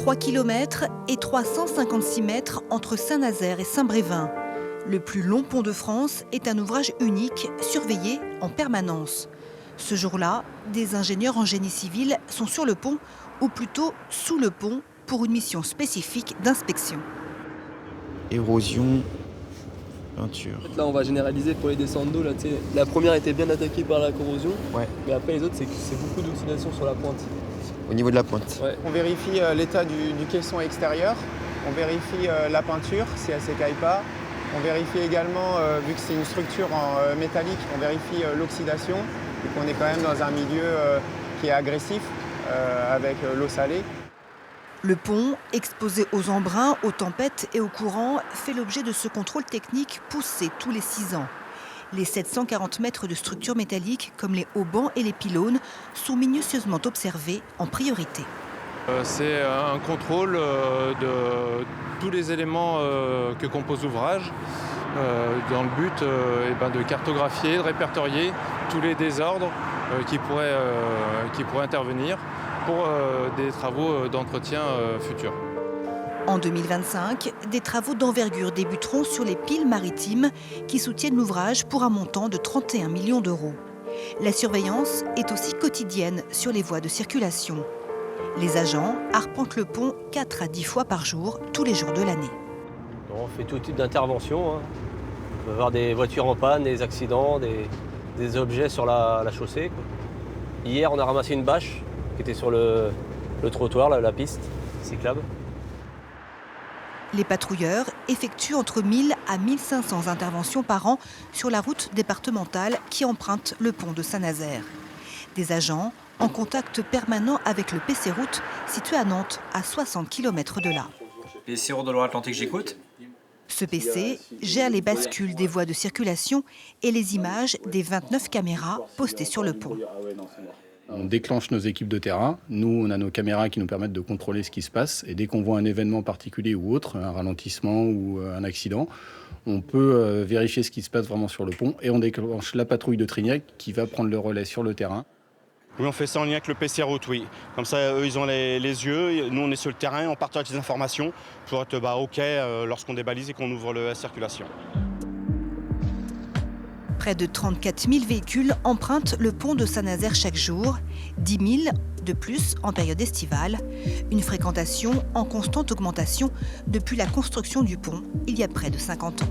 3 km et 356 mètres entre Saint-Nazaire et Saint-Brévin. Le plus long pont de France est un ouvrage unique, surveillé en permanence. Ce jour-là, des ingénieurs en génie civil sont sur le pont, ou plutôt sous le pont, pour une mission spécifique d'inspection. Érosion, peinture. Là, on va généraliser pour les descentes d'eau. La première était bien attaquée par la corrosion, Ouais. mais après les autres, c'est beaucoup d'oxydation sur la pointe. Au niveau de la pointe. Ouais. On vérifie l'état du caisson extérieur, on vérifie la peinture si elle ne s'écaille pas. On vérifie également, vu que c'est une structure en métallique, on vérifie l'oxydation. Donc on est quand même dans un milieu qui est agressif, avec l'eau salée. Le pont, exposé aux embruns, aux tempêtes et aux courants, fait l'objet de ce contrôle technique poussé tous les 6 ans. Les 740 mètres de structure métallique, comme les haubans et les pylônes, sont minutieusement observés en priorité. C'est un contrôle de tous les éléments que compose l'ouvrage, dans le but de cartographier, de répertorier tous les désordres qui pourraient intervenir pour des travaux d'entretien futurs. En 2025, des travaux d'envergure débuteront sur les piles maritimes qui soutiennent l'ouvrage pour un montant de 31 millions d'euros. La surveillance est aussi quotidienne sur les voies de circulation. Les agents arpentent le pont 4 à 10 fois par jour, tous les jours de l'année. On fait tout type d'intervention. On peut avoir des voitures en panne, des accidents, des objets sur la chaussée. Hier, on a ramassé une bâche qui était sur le trottoir, la piste cyclable. Les patrouilleurs effectuent entre 1000 à 1500 interventions par an sur la route départementale qui emprunte le pont de Saint-Nazaire. Des agents en contact permanent avec le PC Route, situé à Nantes, à 60 km de là. PC Route de Loire-Atlantique, j'écoute. Ce PC gère les bascules des voies de circulation et les images des 29 caméras postées sur le pont. On déclenche nos équipes de terrain. Nous, on a nos caméras qui nous permettent de contrôler ce qui se passe. Et dès qu'on voit un événement particulier ou autre, un ralentissement ou un accident, on peut vérifier ce qui se passe vraiment sur le pont. Et on déclenche la patrouille de Trignac qui va prendre le relais sur le terrain. Oui, on fait ça en lien avec le PC Route, oui. Comme ça, eux, ils ont les yeux. Nous, on est sur le terrain, on partage des informations pour être OK lorsqu'on débalise et qu'on ouvre la circulation. Près de 34 000 véhicules empruntent le pont de Saint-Nazaire chaque jour, 10 000 de plus en période estivale. Une fréquentation en constante augmentation depuis la construction du pont il y a près de 50 ans.